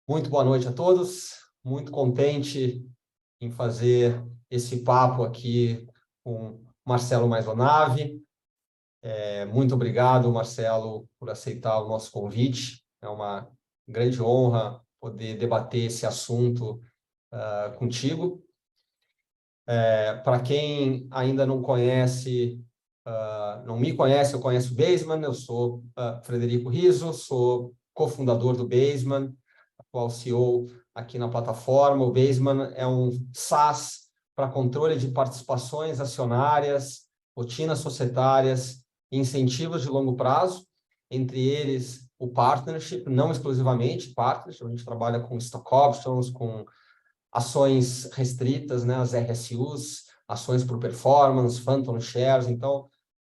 Muito boa noite a todos. Muito contente em fazer esse papo aqui com Marcelo Maisonave. Muito obrigado, Marcelo, por aceitar o nosso convite. É uma grande honra poder debater esse assunto contigo. Para quem ainda não conhece, não me conhece, eu conheço o Baseman. Eu sou Frederico Rizzo, sou cofundador do Baseman, atual CEO aqui na plataforma. O Baseman é um SaaS para controle de participações acionárias, rotinas societárias e incentivos de longo prazo, entre eles o partnership, não exclusivamente partnership. A gente trabalha com stock options, com ações restritas, né, as RSUs, ações por performance, phantom shares. Então,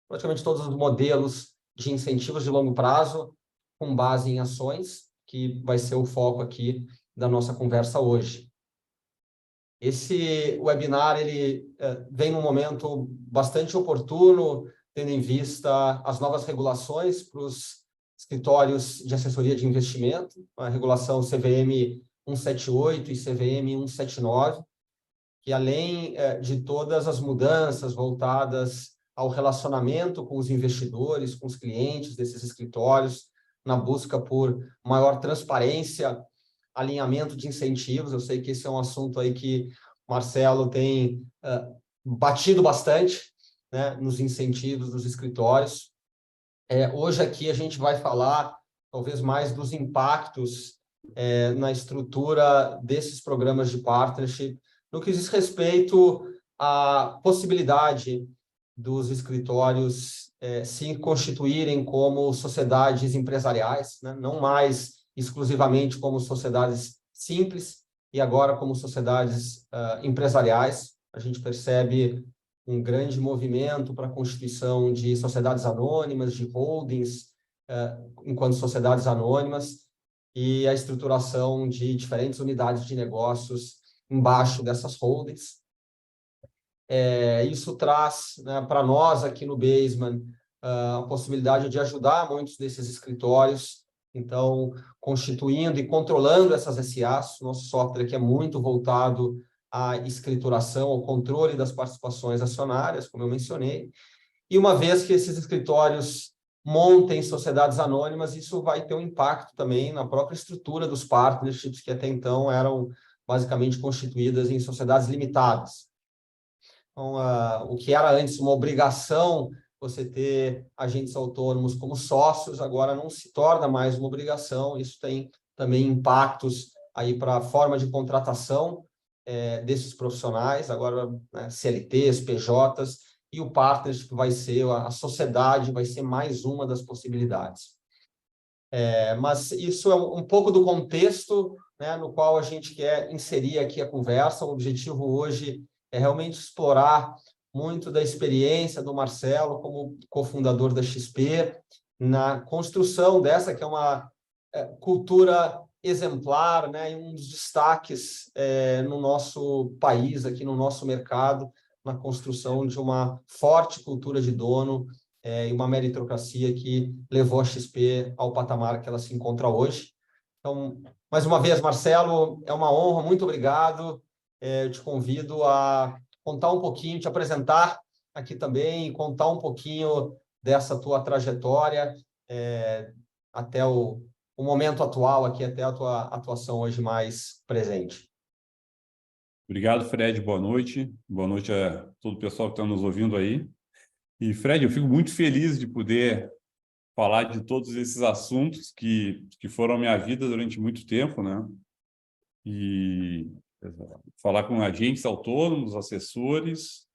praticamente todos os modelos de incentivos de longo prazo com base em ações, que vai ser o foco aqui da nossa conversa hoje. Esse webinar ele vem num momento bastante oportuno, tendo em vista as novas regulações para os escritórios de assessoria de investimento, a regulação CVM 178 e CVM 179, que além de todas as mudanças voltadas ao relacionamento com os investidores, com os clientes desses escritórios, na busca por maior transparência, alinhamento de incentivos. Eu sei que esse é um assunto aí que o Marcelo tem batido bastante, né, nos incentivos dos escritórios. Hoje aqui a gente vai falar talvez mais dos impactos na estrutura desses programas de partnership, no que diz respeito à possibilidade dos escritórios se constituírem como sociedades empresariais, né? Não mais exclusivamente como sociedades simples, e agora como sociedades empresariais. A gente percebe um grande movimento para a constituição de sociedades anônimas, de holdings, enquanto sociedades anônimas, e a estruturação de diferentes unidades de negócios embaixo dessas holdings. Isso traz, né, para nós aqui no Baseman a possibilidade de ajudar muitos desses escritórios, então, constituindo e controlando essas SAs. Nosso software aqui é muito voltado à escrituração, ao controle das participações acionárias, como eu mencionei. E uma vez que esses escritórios montem sociedades anônimas, isso vai ter um impacto também na própria estrutura dos partnerships, que até então eram basicamente constituídas em sociedades limitadas. Então, o que era antes uma obrigação, você ter agentes autônomos como sócios, agora não se torna mais uma obrigação. Isso tem também impactos aí para a forma de contratação desses profissionais, agora, né, CLTs, PJs, e o partnership vai ser, a sociedade vai ser mais uma das possibilidades. Mas isso é um pouco do contexto, né, no qual a gente quer inserir aqui a conversa. O objetivo hoje é realmente explorar muito da experiência do Marcelo como cofundador da XP, na construção dessa, que é uma cultura exemplar, né, e um dos destaques no nosso país, aqui no nosso mercado, na construção de uma forte cultura de dono e uma meritocracia que levou a XP ao patamar que ela se encontra hoje. Então, mais uma vez, Marcelo, é uma honra, muito obrigado. Eu te convido a contar um pouquinho, te apresentar aqui também, e contar um pouquinho dessa tua trajetória até o momento atual aqui, até a tua atuação hoje mais presente. Obrigado, Fred. Boa noite. Boa noite a todo o pessoal que está nos ouvindo aí. E, Fred, eu fico muito feliz de poder falar de todos esses assuntos que foram a minha vida durante muito tempo, né? E falar com agentes autônomos, assessores,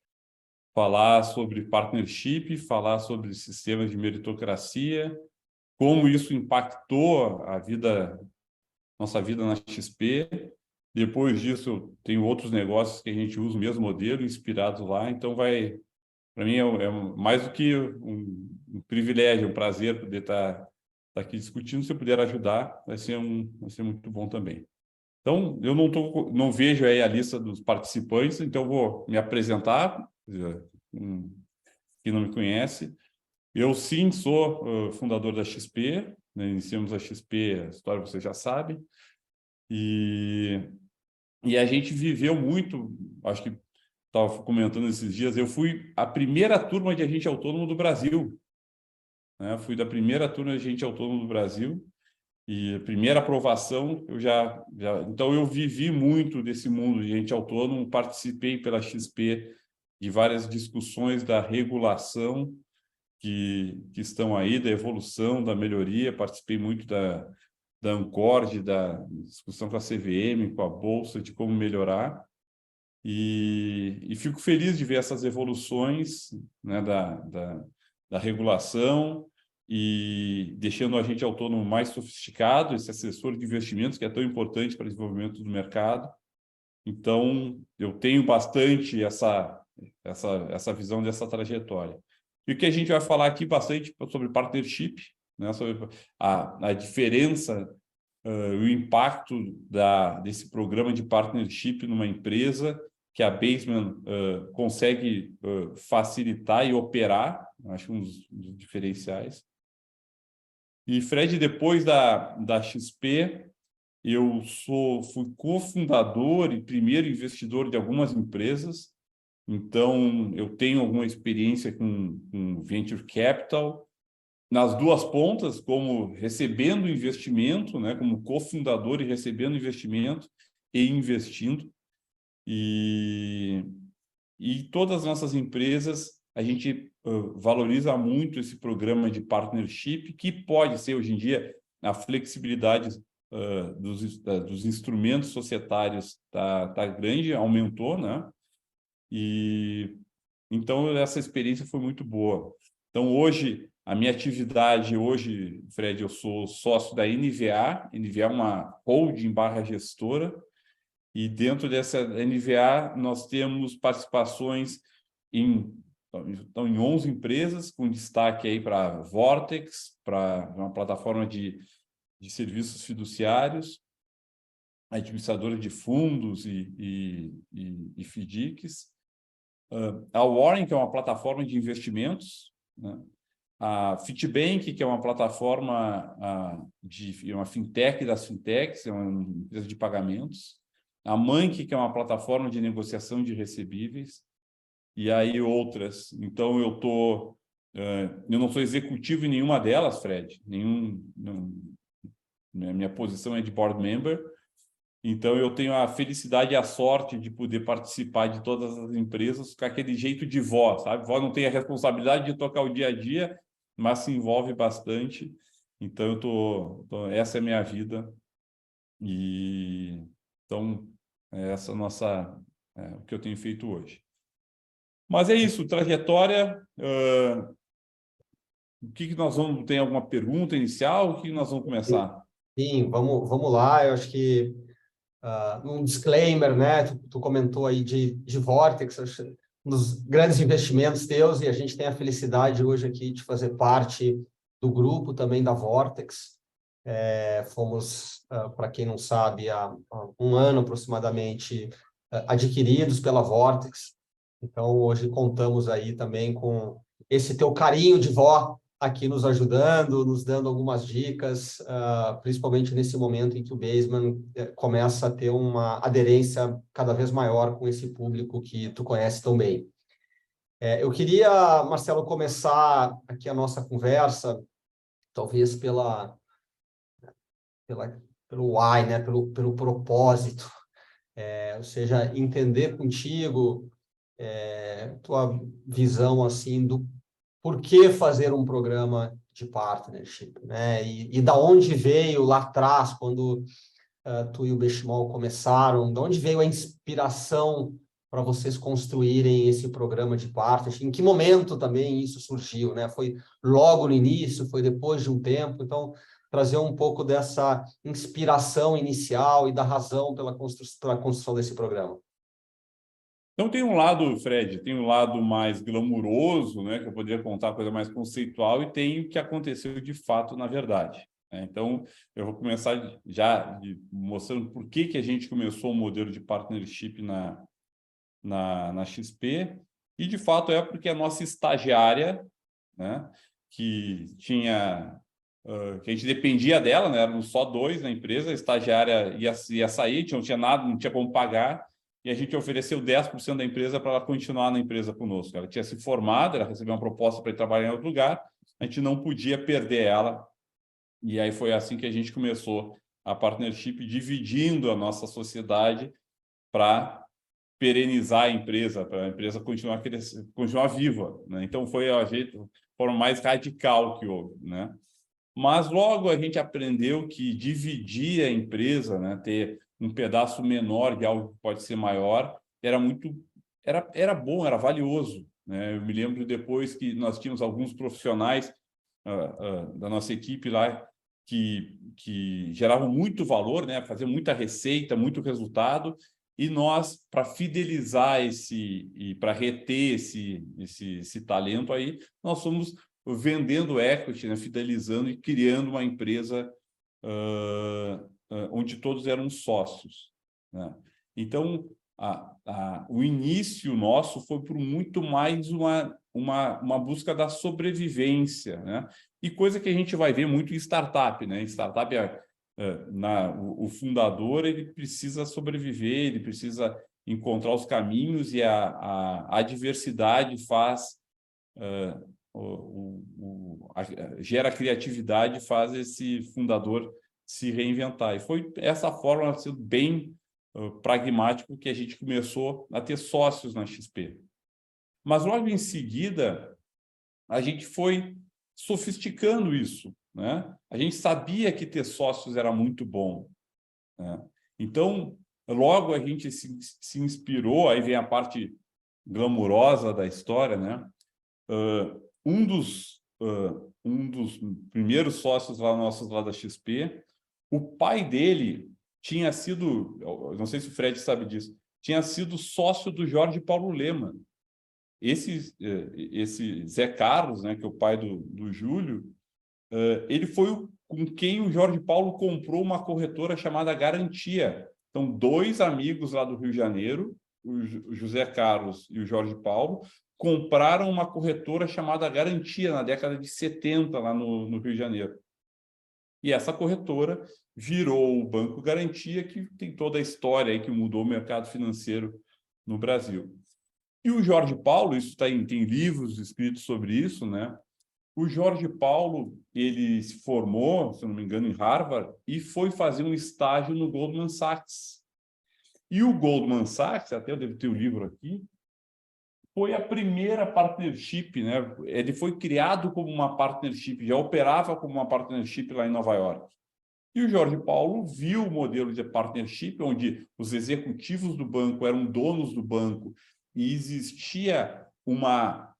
falar sobre partnership, falar sobre sistemas de meritocracia, como isso impactou nossa vida na XP. Depois disso, tem outros negócios que a gente usa o mesmo modelo, inspirados lá. Então, para mim, é mais do que um privilégio, um prazer poder estar aqui discutindo. Se eu puder ajudar, vai ser muito bom também. Então, eu não vejo aí a lista dos participantes, então vou me apresentar, quem não me conhece. Eu, sim, sou fundador da XP, né? Iniciamos a XP, a história você já sabe. E a gente viveu muito, acho que estava comentando esses dias, eu fui a primeira turma de agente autônomo do Brasil, né? Fui da primeira turma de agente autônomo do Brasil, e a primeira aprovação, então eu vivi muito desse mundo de agente autônomo, participei pela XP de várias discussões da regulação que estão aí, da evolução, da melhoria, participei muito da Ancord, da discussão com a CVM, com a Bolsa, de como melhorar, e fico feliz de ver essas evoluções, né, da regulação, e deixando o agente autônomo mais sofisticado, esse assessor de investimentos que é tão importante para o desenvolvimento do mercado. Então, eu tenho bastante essa visão dessa trajetória. E o que a gente vai falar aqui bastante sobre partnership, né, sobre a diferença, o impacto desse programa de partnership numa empresa que a Baseman consegue facilitar e operar, acho um dos diferenciais. E, Fred, depois da XP, eu fui cofundador e primeiro investidor de algumas empresas, então eu tenho alguma experiência com Venture Capital, nas duas pontas, como recebendo investimento, né, como cofundador e recebendo investimento e investindo. E todas as nossas empresas, a gente valoriza muito esse programa de partnership, que pode ser, hoje em dia, a flexibilidade dos instrumentos societários tá grande, aumentou, né? E então essa experiência foi muito boa. Então hoje a minha atividade hoje, Fred, eu sou sócio da NVA. NVA é uma holding / gestora, e dentro dessa NVA nós temos participações em 11 empresas, com destaque aí para Vortex, para uma plataforma de serviços fiduciários, administradora de fundos e FDICs, a Warren, que é uma plataforma de investimentos, né? A Fitbank, que é uma plataforma uma fintech das fintechs, é uma empresa de pagamentos, a Mank, que é uma plataforma de negociação de recebíveis, e aí outras. Então eu não sou executivo em nenhuma delas, Fred, minha posição é de board member. Então, eu tenho a felicidade e a sorte de poder participar de todas as empresas com aquele jeito de vó, sabe? Vó não tem a responsabilidade de tocar o dia a dia, mas se envolve bastante. Então, essa é a minha vida. E então, essa é o que eu tenho feito hoje. Mas é isso, trajetória. O que nós vamos... Tem alguma pergunta inicial? O que nós vamos começar? Sim, vamos lá. Eu acho que um disclaimer, né? Tu comentou aí de Vortex, um dos grandes investimentos teus, e a gente tem a felicidade hoje aqui de fazer parte do grupo também da Vortex. Fomos, para quem não sabe, há um ano aproximadamente, adquiridos pela Vortex. Então, hoje contamos aí também com esse teu carinho de vó aqui nos ajudando, nos dando algumas dicas, principalmente nesse momento em que o Baseman começa a ter uma aderência cada vez maior com esse público que tu conhece tão bem. Eu queria, Marcelo, começar aqui a nossa conversa, talvez pelo why, né? pelo propósito, ou seja, entender contigo tua visão assim do por que fazer um programa de partnership, né? E da onde veio lá atrás, quando tu e o Benchimol começaram, de onde veio a inspiração para vocês construírem esse programa de partnership? Em que momento também isso surgiu, né? Foi logo no início, foi depois de um tempo? Então, trazer um pouco dessa inspiração inicial e da razão pela construção desse programa. Então, tem um lado, Fred, tem um lado mais glamuroso, né, que eu poderia contar coisa mais conceitual, e tem o que aconteceu de fato na verdade, né? Então, eu vou começar já mostrando por que a gente começou o modelo de partnership na XP, e de fato é porque a nossa estagiária, né, que tinha que a gente dependia dela, né? Éramos só 2 na empresa, a estagiária ia sair, não tinha nada, não tinha como pagar, e a gente ofereceu 10% da empresa para ela continuar na empresa conosco. Ela tinha se formado, ela recebeu uma proposta para ir trabalhar em outro lugar, a gente não podia perder ela, e aí foi assim que a gente começou a partnership, dividindo a nossa sociedade para perenizar a empresa, para a empresa continuar crescendo, continuar viva, né? Então foi a forma mais radical que houve, né? Mas logo a gente aprendeu que dividir a empresa, né, ter um pedaço menor de algo que pode ser maior, era bom, era valioso, né? Eu me lembro depois que nós tínhamos alguns profissionais da nossa equipe lá que geravam muito valor, né, faziam muita receita, muito resultado, e nós, para fidelizar e para reter esse talento aí, nós fomos vendendo equity, né, fidelizando e criando uma empresa onde todos eram sócios, né? Então, o início nosso foi por muito mais uma busca da sobrevivência, né? E coisa que a gente vai ver muito em startup, né? Em startup, o fundador ele precisa sobreviver, ele precisa encontrar os caminhos e a adversidade faz gera criatividade, faz esse fundador se reinventar. E foi essa forma, sendo bem pragmático, que a gente começou a ter sócios na XP. Mas logo em seguida, a gente foi sofisticando isso, né? A gente sabia que ter sócios era muito bom, né? Então, logo a gente se inspirou, aí vem a parte glamurosa da história, né? Um dos primeiros sócios nossos lá da XP, o pai dele tinha sido, não sei se o Fred sabe disso, tinha sido sócio do Jorge Paulo Lemann. Esse Zé Carlos, né, que é o pai do Júlio, ele foi com quem o Jorge Paulo comprou uma corretora chamada Garantia. Então, 2 amigos lá do Rio de Janeiro, o José Carlos e o Jorge Paulo, compraram uma corretora chamada Garantia na década de 70, lá no Rio de Janeiro. E essa corretora virou o Banco Garantia, que tem toda a história aí que mudou o mercado financeiro no Brasil. E o Jorge Paulo, tem livros escritos sobre isso, né? O Jorge Paulo, ele se formou, se não me engano, em Harvard e foi fazer um estágio no Goldman Sachs. E o Goldman Sachs, até eu devo ter o livro aqui, foi a primeira partnership, né? Ele foi criado como uma partnership, já operava como uma partnership lá em Nova York. E o Jorge Paulo viu o modelo de partnership, onde os executivos do banco eram donos do banco e existia uma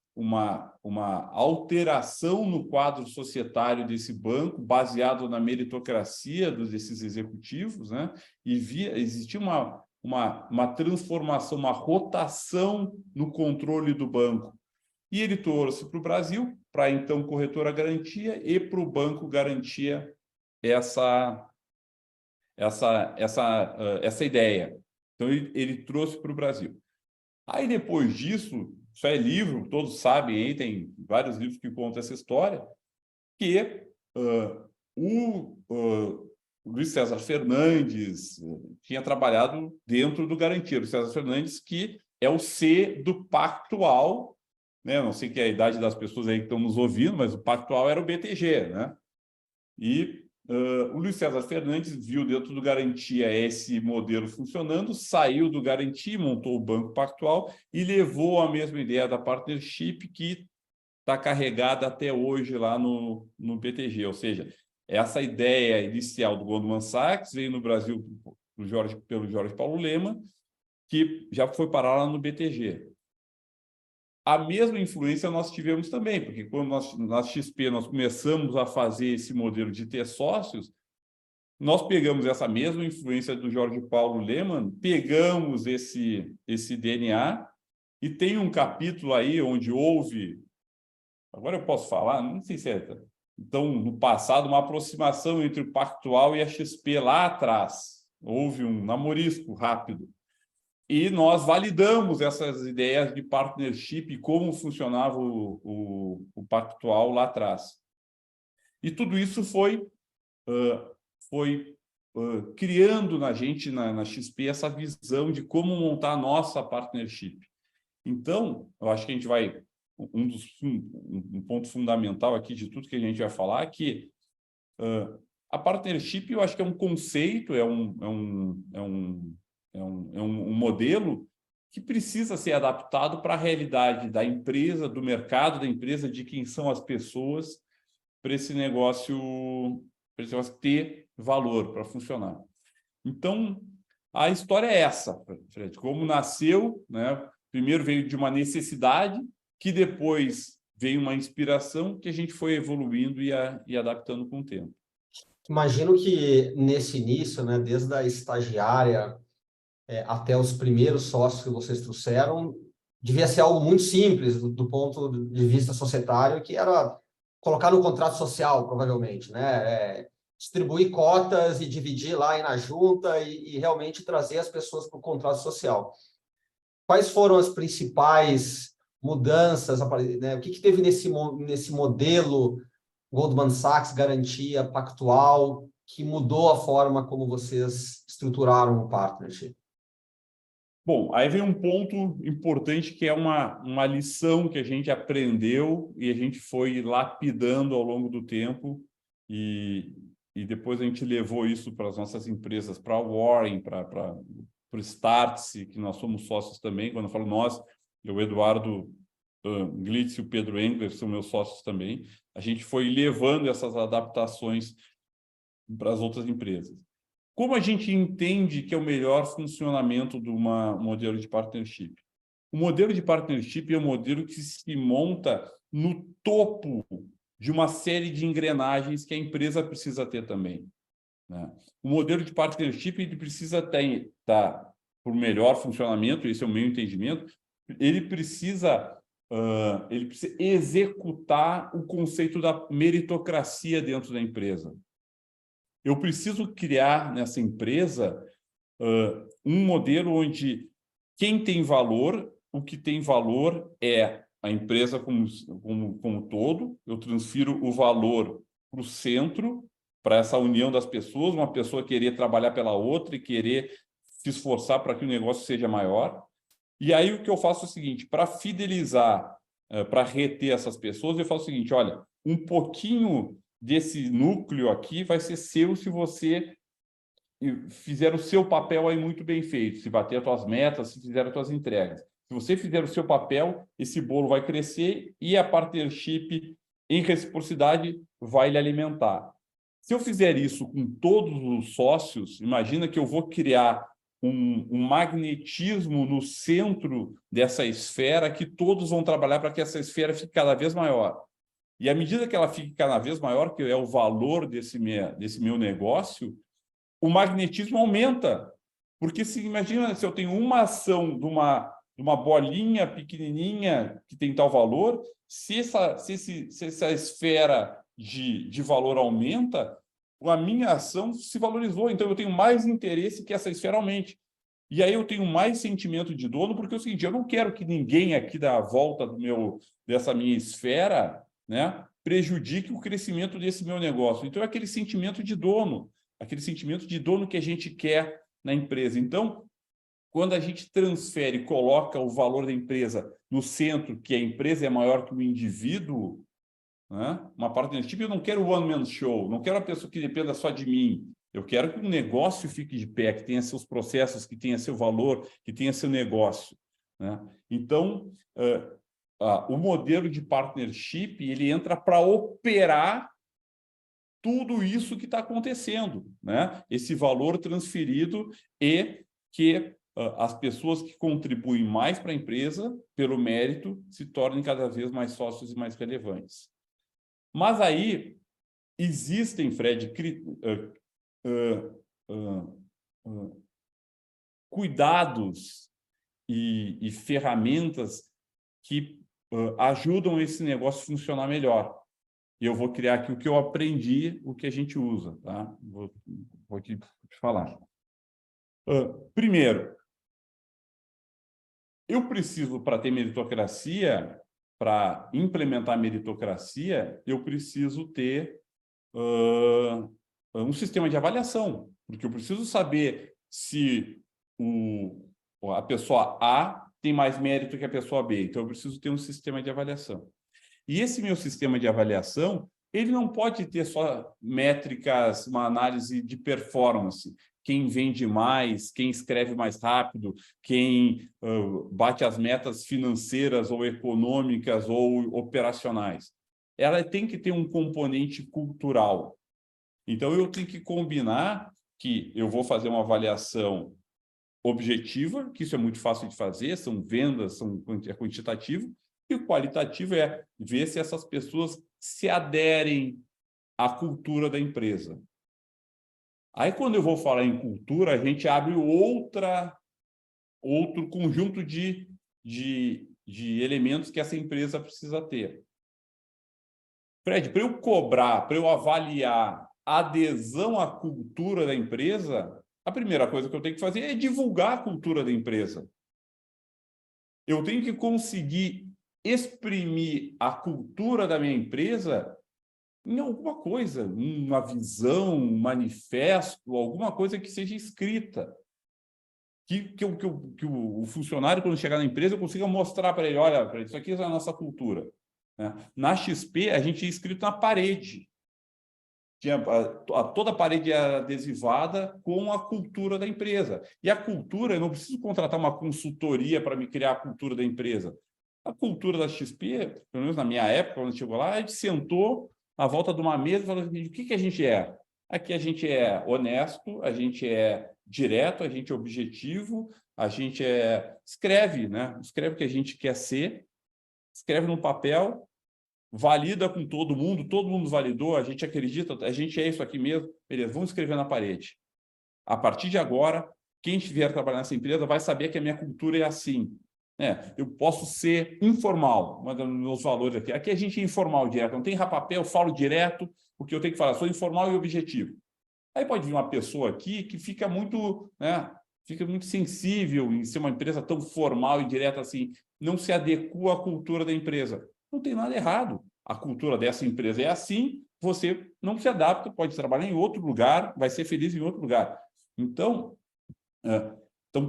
alteração no quadro societário desse banco, baseado na meritocracia desses executivos, né? E existia uma transformação, uma rotação no controle do banco. E ele trouxe para o Brasil, para a então corretora Garantia e para o Banco Garantia essa ideia. Então, ele trouxe para o Brasil. Aí, depois disso, isso é livro, todos sabem, aí tem vários livros que contam essa história, que o Luiz César Fernandes tinha trabalhado dentro do Garantia. Luiz César Fernandes, que é o C do Pactual, né? Não sei que é a idade das pessoas aí que estão nos ouvindo, mas o Pactual era o BTG, né? E o Luiz César Fernandes viu dentro do Garantia esse modelo funcionando, saiu do Garantia, montou o Banco Pactual e levou a mesma ideia da partnership que está carregada até hoje lá no BTG. Ou seja, essa ideia inicial do Goldman Sachs veio no Brasil pelo Jorge Paulo Lemann, que já foi parar lá no BTG. A mesma influência nós tivemos também, porque quando na XP nós começamos a fazer esse modelo de ter sócios, nós pegamos essa mesma influência do Jorge Paulo Lemann, pegamos esse DNA, e tem um capítulo aí onde houve, agora eu posso falar, não sei se é, então, no passado, uma aproximação entre o Pactual e a XP lá atrás. Houve um namorisco rápido. E nós validamos essas ideias de partnership e como funcionava o Pactual lá atrás. E tudo isso foi criando na gente, na XP, essa visão de como montar a nossa partnership. Então, eu acho que a gente vai... Um ponto fundamental aqui de tudo que a gente vai falar é que a partnership, eu acho que é um conceito, é um modelo que precisa ser adaptado para a realidade da empresa, do mercado da empresa, de quem são as pessoas, para esse negócio ter valor, para funcionar. Então, a história é essa, Fred. Como nasceu, né? Primeiro veio de uma necessidade, que depois veio uma inspiração, que a gente foi evoluindo e adaptando com o tempo. Imagino que nesse início, né, desde a estagiária até os primeiros sócios que vocês trouxeram, devia ser algo muito simples do ponto de vista societário, que era colocar no contrato social, provavelmente, né? Distribuir cotas e dividir lá na junta e realmente trazer as pessoas para o contrato social. Quais foram as principais mudanças, né? O que teve nesse modelo Goldman Sachs, garantia pactual, que mudou a forma como vocês estruturaram o partnership? Bom, aí vem um ponto importante, que é uma lição que a gente aprendeu e a gente foi lapidando ao longo do tempo, e depois a gente levou isso para as nossas empresas, para a Warren, para o Startse, que nós somos sócios também. Quando eu falo nós, o Eduardo Glitz e o Pedro Engler são meus sócios também. A gente foi levando essas adaptações para as outras empresas. Como a gente entende que é o melhor funcionamento de um modelo de partnership? O modelo de partnership é um modelo que se monta no topo de uma série de engrenagens que a empresa precisa ter também, né? O modelo de partnership ele precisa estar por melhor funcionamento, esse é o meu entendimento, ele precisa executar o conceito da meritocracia dentro da empresa. Eu preciso criar nessa empresa um modelo onde quem tem valor, o que tem valor é a empresa como todo. Eu transfiro o valor para o centro, para essa união das pessoas, uma pessoa querer trabalhar pela outra e querer se esforçar para que o negócio seja maior. E aí o que eu faço é o seguinte: para fidelizar, para reter essas pessoas, eu faço o seguinte: olha, um pouquinho desse núcleo aqui vai ser seu se você fizer o seu papel aí muito bem feito, se bater as tuas metas, se fizer as tuas entregas. Se você fizer o seu papel, esse bolo vai crescer e a partnership em reciprocidade vai lhe alimentar. Se eu fizer isso com todos os sócios, imagina que eu vou criar um magnetismo no centro dessa esfera, que todos vão trabalhar para que essa esfera fique cada vez maior. E à medida que ela fique cada vez maior, que é o valor desse meu negócio, o magnetismo aumenta. Porque imagina se eu tenho uma ação de uma bolinha pequenininha que tem tal valor, se essa esfera de valor aumenta, a minha ação se valorizou. Então, eu tenho mais interesse que essa esfera aumente. E aí eu tenho mais sentimento de dono, porque é o seguinte: eu não quero que ninguém aqui da volta dessa minha esfera, né, prejudique o crescimento desse meu negócio. Então, é aquele sentimento de dono que a gente quer na empresa. Então, quando a gente transfere e coloca o valor da empresa no centro, que a empresa é maior que o indivíduo, né, uma partnership, eu não quero o one-man show, não quero a pessoa que dependa só de mim. Eu quero que o negócio fique de pé, que tenha seus processos, que tenha seu valor, que tenha seu negócio, né? Então, o modelo de partnership ele entra para operar tudo isso que está acontecendo, né? Esse valor transferido e que as pessoas que contribuem mais para a empresa, pelo mérito, se tornem cada vez mais sócios e mais relevantes. Mas aí existem, Fred, cuidados e ferramentas que ajudam esse negócio a funcionar melhor. E eu vou criar aqui o que eu aprendi, o que a gente usa, tá? Vou aqui te falar. Primeiro, eu preciso, para ter meritocracia, para implementar meritocracia, eu preciso ter um sistema de avaliação, porque eu preciso saber se a pessoa A tem mais mérito que a pessoa B, então eu preciso ter um sistema de avaliação. E esse meu sistema de avaliação, ele não pode ter só métricas, uma análise de performance, quem vende mais, quem escreve mais rápido, quem bate as metas financeiras ou econômicas ou operacionais. Ela tem que ter um componente cultural. Então, eu tenho que combinar que eu vou fazer uma avaliação objetiva, que isso é muito fácil de fazer, são vendas, é quantitativo, e o qualitativo é ver se essas pessoas se aderem à cultura da empresa. Aí, quando eu vou falar em cultura, a gente abre outro conjunto de elementos que essa empresa precisa ter. Fred, para eu cobrar, para eu avaliar a adesão à cultura da empresa, a primeira coisa que eu tenho que fazer é divulgar a cultura da empresa. Eu tenho que conseguir exprimir a cultura da minha empresa em alguma coisa, uma visão, um manifesto, alguma coisa que seja escrita. Que o funcionário, quando chegar na empresa, eu consiga mostrar para ele, olha, isso aqui é a nossa cultura. Na XP, a gente tinha escrito na parede. Toda a parede era adesivada com a cultura da empresa. E a cultura, eu não preciso contratar uma consultoria para me criar a cultura da empresa. A cultura da XP, pelo menos na minha época, quando chegou lá, a gente sentou à volta de uma mesa e falou assim, o que a gente é? Aqui a gente é honesto, a gente é direto, a gente é objetivo, a gente escreve, né? Escreve o que a gente quer ser, escreve no papel, valida com todo mundo validou, a gente acredita, a gente é isso aqui mesmo, beleza, vamos escrever na parede. A partir de agora, quem vier trabalhar nessa empresa vai saber que a minha cultura é assim. Eu posso ser informal, um dos meus valores aqui. Aqui a gente é informal direto, não tem papel, eu falo direto, porque eu tenho que falar, sou informal e objetivo. Aí pode vir uma pessoa aqui que fica muito sensível em ser uma empresa tão formal e direta assim, não se adequa à cultura da empresa. Não tem nada errado. A cultura dessa empresa é assim, você não se adapta, pode trabalhar em outro lugar, vai ser feliz em outro lugar. Então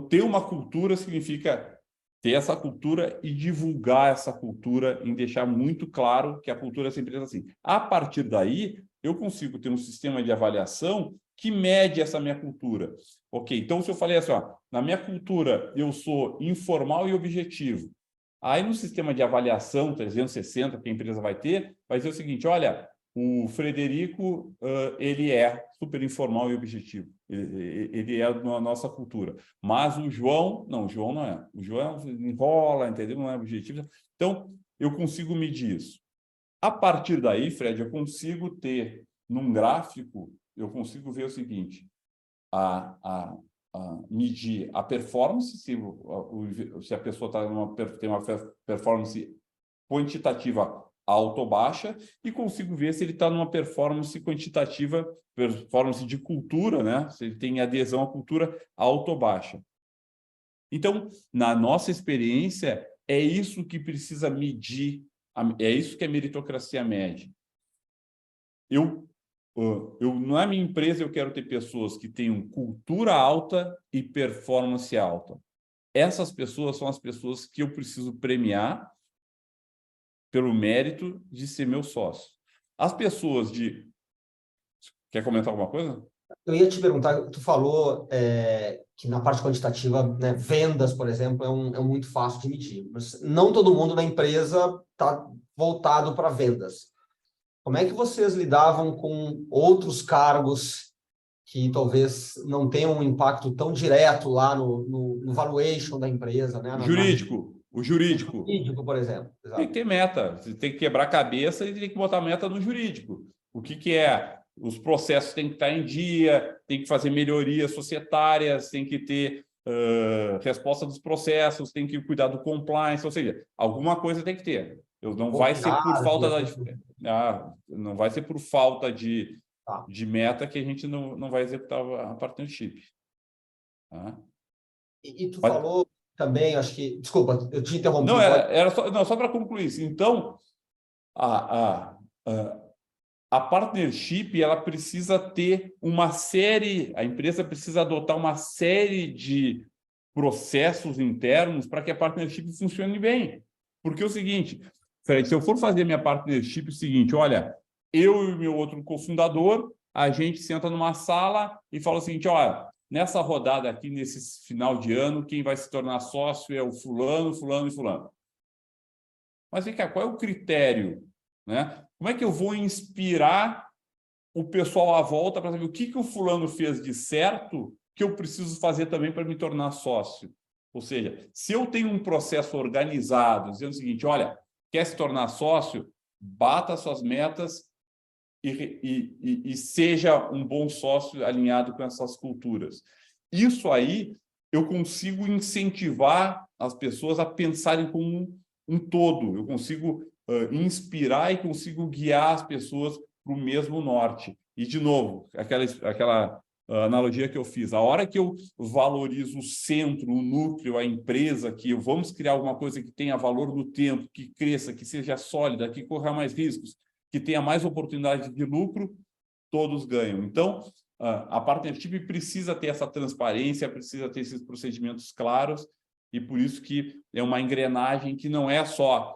ter uma cultura significa ter essa cultura e divulgar essa cultura, em deixar muito claro que a cultura dessa empresa é assim. A partir daí, eu consigo ter um sistema de avaliação que mede essa minha cultura. Ok, então se eu falei assim, na minha cultura eu sou informal e objetivo, aí no sistema de avaliação 360 que a empresa vai ser o seguinte, olha, o Frederico, ele é super informal e objetivo. Ele é da nossa cultura. Mas o João não é. O João enrola, entendeu? Não é objetivo. Então, eu consigo medir isso. A partir daí, Fred, eu consigo ter, num gráfico, eu consigo ver o seguinte, medir a performance, se a pessoa tem uma performance quantitativa alta ou baixa, e consigo ver se ele está numa performance quantitativa, performance de cultura, né? Se ele tem adesão à cultura alta ou baixa. Então, na nossa experiência, é isso que precisa medir, é isso que a meritocracia mede. Na minha empresa, eu quero ter pessoas que tenham cultura alta e performance alta. Essas pessoas são as pessoas que eu preciso premiar pelo mérito de ser meu sócio. As pessoas de... Quer comentar alguma coisa? Eu ia te perguntar, tu falou que na parte quantitativa, né, vendas, por exemplo, é muito fácil de medir. Mas não todo mundo na empresa está voltado para vendas. Como é que vocês lidavam com outros cargos que talvez não tenham um impacto tão direto lá no valuation da empresa, né? O jurídico, por exemplo. Exato. Tem que ter meta. Você tem que quebrar a cabeça e tem que botar meta no jurídico. O que é? Os processos têm que estar em dia, tem que fazer melhorias societárias, tem que ter resposta dos processos, tem que cuidar do compliance, ou seja, alguma coisa tem que ter. Não vai ser por falta não vai ser por falta de meta que a gente não vai executar a partnership. Tá? E tu falou também, acho que... Desculpa, eu te interrompi. Não, era só para concluir isso. Então, a partnership, ela precisa ter uma série, a empresa precisa adotar uma série de processos internos para que a partnership funcione bem. Porque é o seguinte, Fred, se eu for fazer minha partnership, é o seguinte, olha, eu e o meu outro cofundador, a gente senta numa sala e fala o seguinte, olha, nessa rodada aqui, nesse final de ano, quem vai se tornar sócio é o fulano, fulano e fulano. Mas vem cá, qual é o critério, né? Como é que eu vou inspirar o pessoal à volta para saber o que o fulano fez de certo que eu preciso fazer também para me tornar sócio? Ou seja, se eu tenho um processo organizado, dizendo o seguinte, olha, quer se tornar sócio, bata suas metas e seja um bom sócio alinhado com essas culturas. Isso aí eu consigo incentivar as pessoas a pensarem como um todo. Eu consigo inspirar e consigo guiar as pessoas para o mesmo norte. E, de novo, aquela analogia que eu fiz, a hora que eu valorizo o centro, o núcleo, a empresa, que vamos criar alguma coisa que tenha valor no tempo, que cresça, que seja sólida, que corra mais riscos, que tenha mais oportunidade de lucro, todos ganham. Então, a partnership precisa ter essa transparência, precisa ter esses procedimentos claros, e por isso que é uma engrenagem que não é só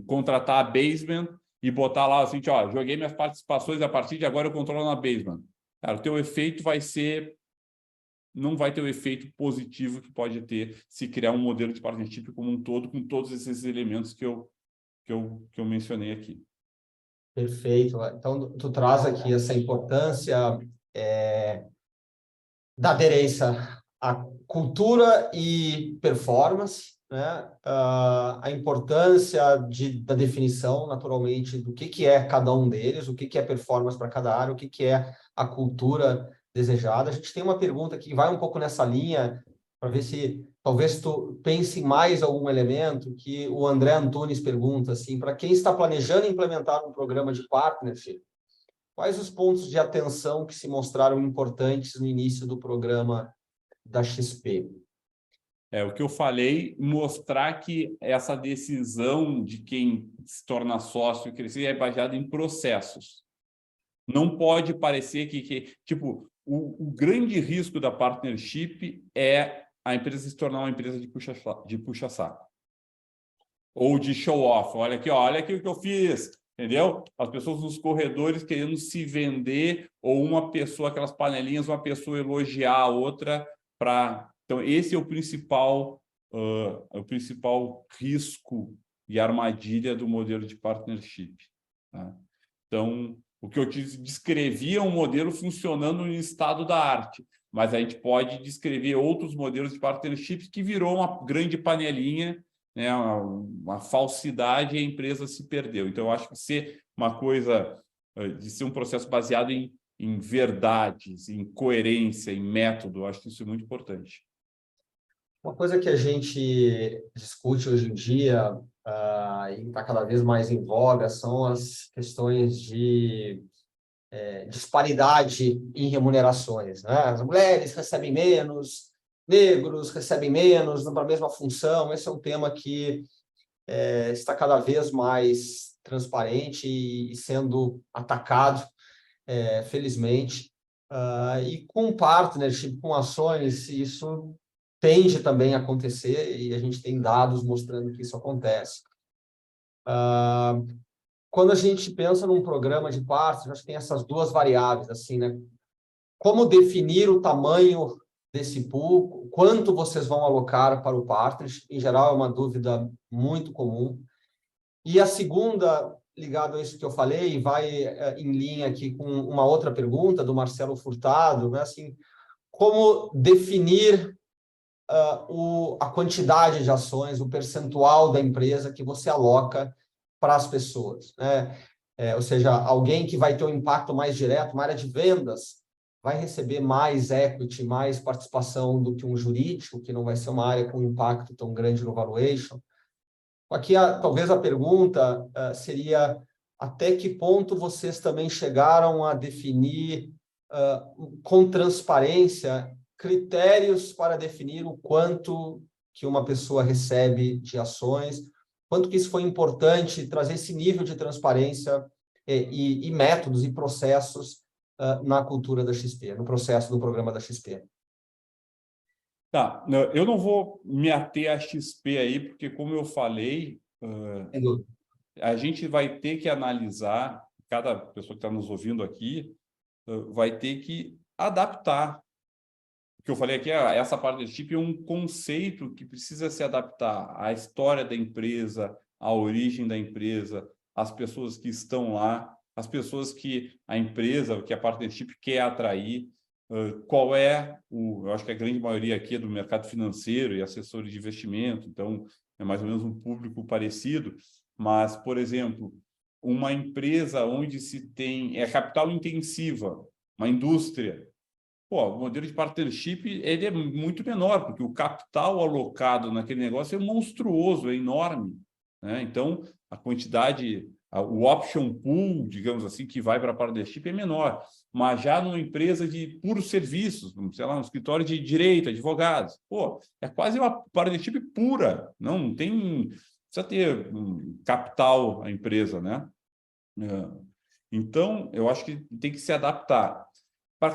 contratar a Basement e botar lá assim, ó, joguei minhas participações, a partir de agora eu controlo na Basement. Cara, o teu efeito não vai ter o efeito positivo que pode ter se criar um modelo de partnership como um todo, com todos esses elementos que eu mencionei aqui. Perfeito. Então, tu traz aqui essa importância da aderência à cultura e performance, né? A importância da definição, naturalmente, do que é cada um deles, o que é performance para cada área, o que é a cultura desejada. A gente tem uma pergunta que vai um pouco nessa linha, para ver se talvez tu pense em mais algum elemento, que o André Antunes pergunta, assim, para quem está planejando implementar um programa de partnership, quais os pontos de atenção que se mostraram importantes no início do programa da XP? O que eu falei, mostrar que essa decisão de quem se torna sócio e crescer é baseada em processos. Não pode parecer tipo, o grande risco da partnership é a empresa se tornar uma empresa de puxa-saco. Ou de show-off. Olha aqui, ó, olha aqui o que eu fiz. Entendeu? As pessoas nos corredores querendo se vender, ou uma pessoa, aquelas panelinhas, uma pessoa elogiar a outra para... Então, esse é o principal risco e armadilha do modelo de partnership. Tá? Então, o que eu te descrevi é um modelo funcionando no estado da arte, mas a gente pode descrever outros modelos de partnerships que virou uma grande panelinha, né, uma falsidade, e a empresa se perdeu. Então, eu acho que ser uma coisa, de ser um processo baseado em verdades, em coerência, em método, eu acho que isso é muito importante. Uma coisa que a gente discute hoje em dia, e está cada vez mais em voga, são as questões de disparidade em remunerações, né? As mulheres recebem menos, negros recebem menos para a mesma função. Esse é um tema que está cada vez mais transparente e sendo atacado, felizmente. E com partnership, com ações, isso tende também a acontecer, e a gente tem dados mostrando que isso acontece. Quando a gente pensa num programa de partnership, acho que tem essas duas variáveis, assim, né? Como definir o tamanho desse pool, quanto vocês vão alocar para o partnership, em geral é uma dúvida muito comum. E a segunda, ligado a isso que eu falei, vai em linha aqui com uma outra pergunta do Marcelo Furtado, né? Assim, como definir a quantidade de ações, o percentual da empresa que você aloca para as pessoas, né? Ou seja, alguém que vai ter um impacto mais direto, uma área de vendas, vai receber mais equity, mais participação do que um jurídico, que não vai ser uma área com impacto tão grande no valuation. Aqui, talvez a pergunta seria até que ponto vocês também chegaram a definir com transparência critérios para definir o quanto que uma pessoa recebe de ações, quanto que isso foi importante, trazer esse nível de transparência e métodos e processos na cultura da XP, no processo do programa da XP. Tá, eu não vou me ater à XP aí, porque, como eu falei, a gente vai ter que analisar, cada pessoa que está nos ouvindo aqui vai ter que adaptar. O que eu falei aqui, essa partnership é um conceito que precisa se adaptar à história da empresa, à origem da empresa, às pessoas que estão lá, às pessoas que a empresa, que a partnership quer atrair. Qual é eu acho que a grande maioria aqui é do mercado financeiro e assessores de investimento, então é mais ou menos um público parecido, mas, por exemplo, uma empresa onde se tem capital intensiva, uma indústria, o modelo de partnership ele é muito menor, porque o capital alocado naquele negócio é monstruoso, é enorme, né? Então, a quantidade, o option pool, digamos assim, que vai para a partnership é menor. Mas já numa empresa de puros serviços, sei lá, um escritório de direito, advogados, é quase uma partnership pura, não tem... Precisa ter capital a empresa, né? Então, eu acho que tem que se adaptar. Para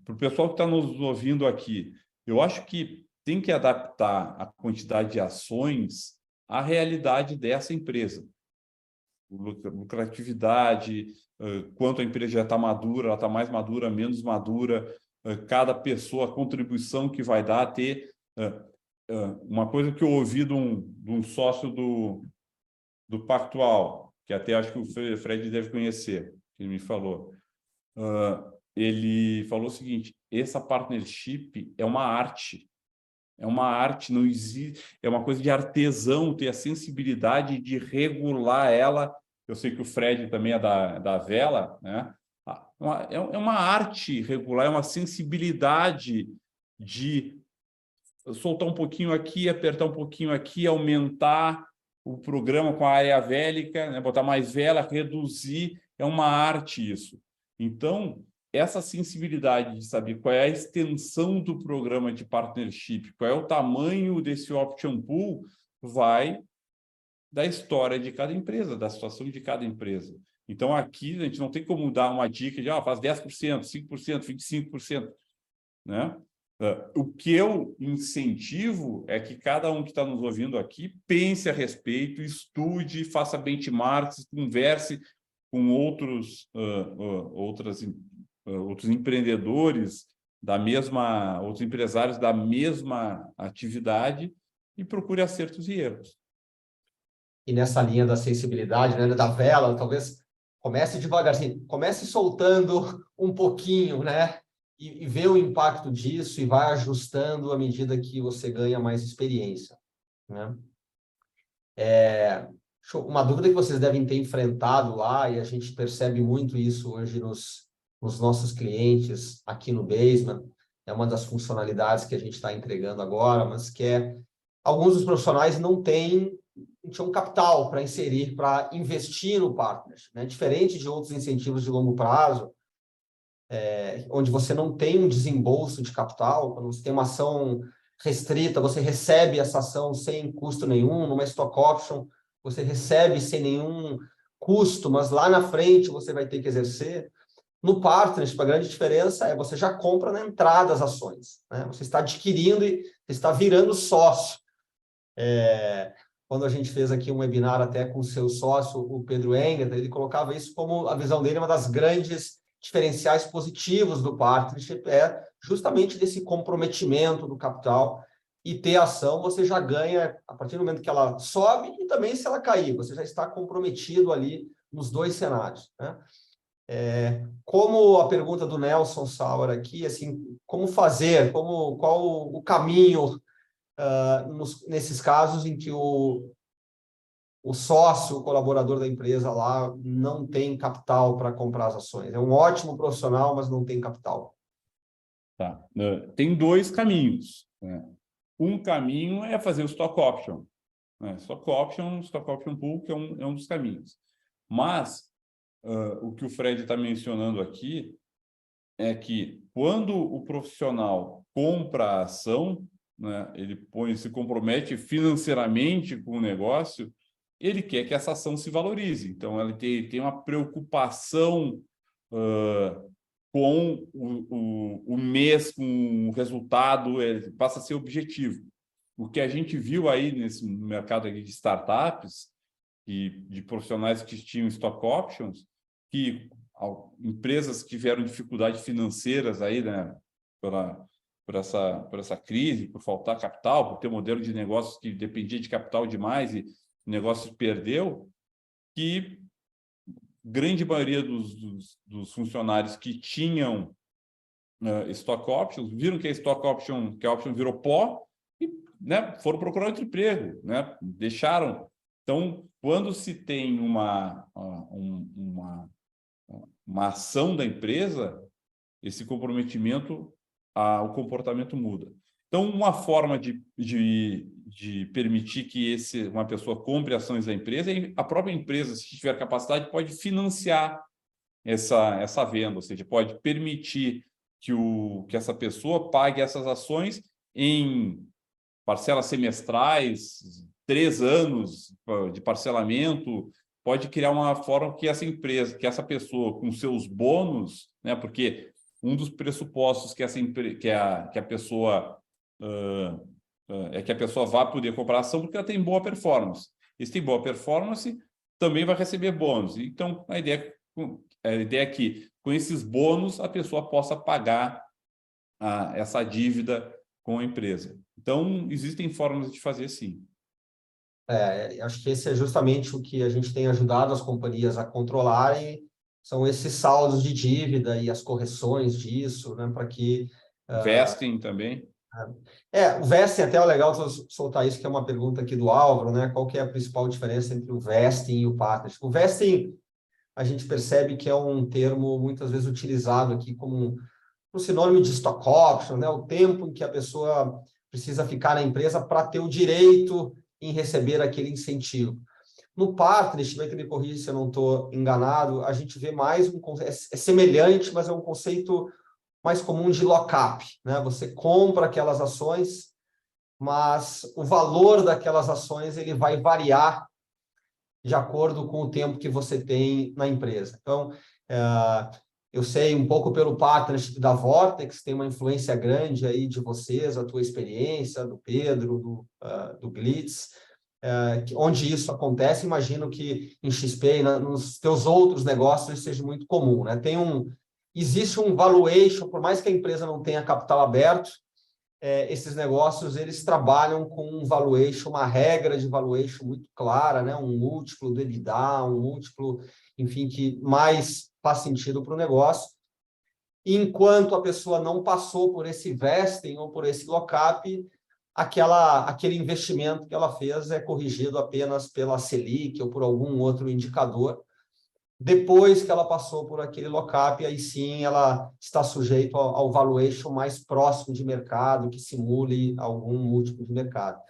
o pessoal que está nos ouvindo aqui, eu acho que tem que adaptar a quantidade de ações à realidade dessa empresa. Lucratividade, quanto a empresa já está madura, ela está mais madura, menos madura, cada pessoa, a contribuição que vai dar, ter... uma coisa que eu ouvi de um sócio do Pactual, que até acho que o Fred deve conhecer, que ele me falou. Ele falou o seguinte: essa partnership é uma arte, não existe, é uma coisa de artesão, ter a sensibilidade de regular ela. Eu sei que o Fred também é da vela, né? É uma arte regular, é uma sensibilidade de soltar um pouquinho aqui, apertar um pouquinho aqui, aumentar o programa com a área vélica, né? Botar mais vela, reduzir, é uma arte isso. Então, essa sensibilidade de saber qual é a extensão do programa de partnership, qual é o tamanho desse option pool, vai da história de cada empresa, da situação de cada empresa. Então, aqui a gente não tem como dar uma dica de faz 10%, 5%, 25%, né? O que eu incentivo é que cada um que está nos ouvindo aqui pense a respeito, estude, faça benchmarks, converse com outros empreendedores outros empresários da mesma atividade e procure acertos e erros. E nessa linha da sensibilidade, né, da vela, talvez comece devagarzinho, comece soltando um pouquinho, né? E vê o impacto disso e vai ajustando à medida que você ganha mais experiência, né? Uma dúvida que vocês devem ter enfrentado lá, e a gente percebe muito isso hoje nos nossos clientes aqui no Basement, é uma das funcionalidades que a gente está entregando agora, mas que alguns dos profissionais não tinham capital para inserir, para investir no partnership, né? Diferente de outros incentivos de longo prazo, onde você não tem um desembolso de capital, quando você tem uma ação restrita, você recebe essa ação sem custo nenhum, numa stock option, você recebe sem nenhum custo, mas lá na frente você vai ter que exercer. No partnership, a grande diferença é você já compra na entrada as ações, né? Você está adquirindo e você está virando sócio. Quando a gente fez aqui um webinar até com o seu sócio, o Pedro Enger, ele colocava isso como a visão dele, uma das grandes diferenciais positivos do partnership justamente desse comprometimento do capital, e ter ação você já ganha a partir do momento que ela sobe e também se ela cair, você já está comprometido ali nos dois cenários, né? Como a pergunta do Nelson Sauer aqui, assim, como fazer, qual o caminho nesses casos em que o sócio, o colaborador da empresa lá não tem capital para comprar as ações. É um ótimo profissional, mas não tem capital. Tá. Tem dois caminhos, né? Um caminho é fazer o stock option, né? Stock option pool, que é um dos caminhos. Mas o que o Fred está mencionando aqui é que quando o profissional compra a ação, né, ele se compromete financeiramente com o negócio, ele quer que essa ação se valorize. Então, ele tem uma preocupação com o mês, com o resultado, ele passa a ser objetivo. O que a gente viu aí nesse mercado aqui de startups e de profissionais que tinham stock options, que empresas que tiveram dificuldades financeiras aí, né, por essa crise, por faltar capital, por ter um modelo de negócios que dependia de capital demais e o negócio perdeu, que grande maioria dos funcionários que tinham stock options viram que a option virou pó e, né, foram procurar outro emprego, né, deixaram. Então, quando se tem uma ação da empresa, esse comprometimento, o comportamento muda. Então, uma forma de permitir que uma pessoa compre ações da empresa, a própria empresa, se tiver capacidade, pode financiar essa venda, ou seja, pode permitir que essa pessoa pague essas ações em parcelas semestrais, 3 anos de parcelamento, pode criar uma forma que essa empresa, que essa pessoa, com seus bônus, né, porque um dos pressupostos que a pessoa é que a pessoa vá poder comprar ação porque ela tem boa performance. E se tem boa performance, também vai receber bônus. Então, a ideia é que, com esses bônus, a pessoa possa pagar essa dívida com a empresa. Então, existem formas de fazer, sim. Acho que esse é justamente o que a gente tem ajudado as companhias a controlarem, são esses saldos de dívida e as correções disso, né, para que... Vesting também. O vesting até é legal soltar isso, que é uma pergunta aqui do Álvaro, né? Qual que é a principal diferença entre o vesting e o partnership? O vesting, a gente percebe que é um termo muitas vezes utilizado aqui como um sinônimo de stock option, né? O tempo em que a pessoa precisa ficar na empresa para ter o direito em receber aquele incentivo. No partnership, vai que me corrija se eu não estou enganado, a gente vê mais é semelhante, mas é um conceito mais comum de lock-up, né? Você compra aquelas ações, mas o valor daquelas ações ele vai variar de acordo com o tempo que você tem na empresa. Então, eu sei um pouco pelo partnership da Vortex, tem uma influência grande aí de vocês, a tua experiência, do Pedro, do Glitz, onde isso acontece. Imagino que em XP e nos teus outros negócios isso seja muito comum, né? Existe um valuation, por mais que a empresa não tenha capital aberto, esses negócios eles trabalham com um valuation, uma regra de valuation muito clara, né? Um múltiplo do EBITDA, um múltiplo, enfim, que mais faz sentido para o negócio. Enquanto a pessoa não passou por esse vesting ou por esse lock-up, aquele investimento que ela fez é corrigido apenas pela Selic ou por algum outro indicador. Depois que ela passou por aquele lock-up, aí sim ela está sujeita ao valuation mais próximo de mercado, que simule algum múltiplo de mercado.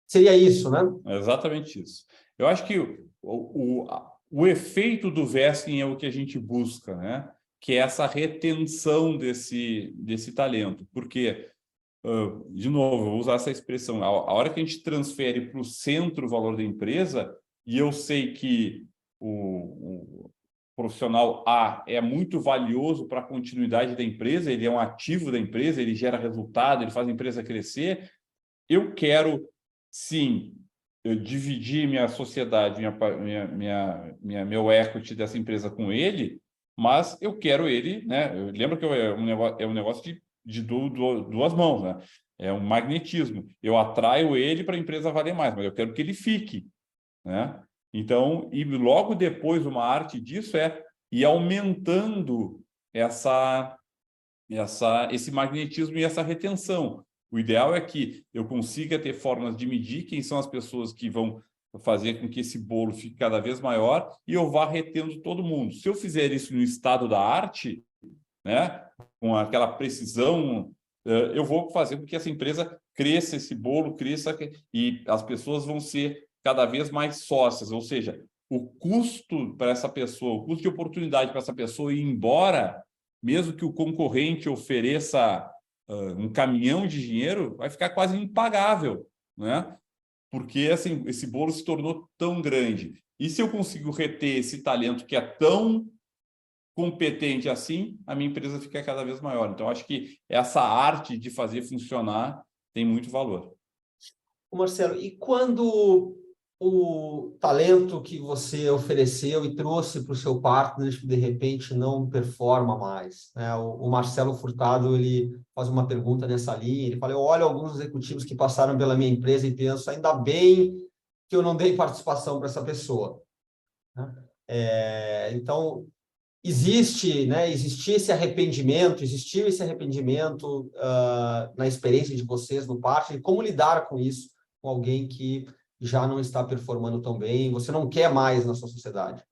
Seria isso, né? É exatamente isso. Eu acho que o efeito do vesting é o que a gente busca, né? Que é essa retenção desse talento. Porque, de novo, eu vou usar essa expressão, a hora que a gente transfere para o centro o valor da empresa, e eu sei que o profissional A é muito valioso para a continuidade da empresa, ele é um ativo da empresa, ele gera resultado, ele faz a empresa crescer, eu quero, sim, dividir minha sociedade, meu equity dessa empresa com ele, mas eu quero ele, né? Lembra que é um negócio de duas mãos, né? É um magnetismo. Eu atraio ele para a empresa valer mais, mas eu quero que ele fique, né? Então, e logo depois, uma arte disso é ir aumentando esse magnetismo e essa retenção. O ideal é que eu consiga ter formas de medir quem são as pessoas que vão fazer com que esse bolo fique cada vez maior e eu vá retendo todo mundo. Se eu fizer isso no estado da arte, né, com aquela precisão, eu vou fazer com que essa empresa cresça, esse bolo cresça e as pessoas vão ser cada vez mais sócias, ou seja, o custo para essa pessoa, o custo de oportunidade para essa pessoa ir embora, mesmo que o concorrente ofereça um caminhão de dinheiro, vai ficar quase impagável, né? Porque assim, esse bolo se tornou tão grande. E se eu consigo reter esse talento que é tão competente assim, a minha empresa fica cada vez maior. Então, acho que essa arte de fazer funcionar tem muito valor. Marcelo, e quando o talento que você ofereceu e trouxe para o seu partner, de repente, não performa mais, né? O Marcelo Furtado, ele faz uma pergunta nessa linha, ele fala, eu olho alguns executivos que passaram pela minha empresa e penso, ainda bem que eu não dei participação para essa pessoa, né? Então, existiu esse arrependimento na experiência de vocês no partner, como lidar com isso, com alguém que já não está performando tão bem, você não quer mais na sua sociedade?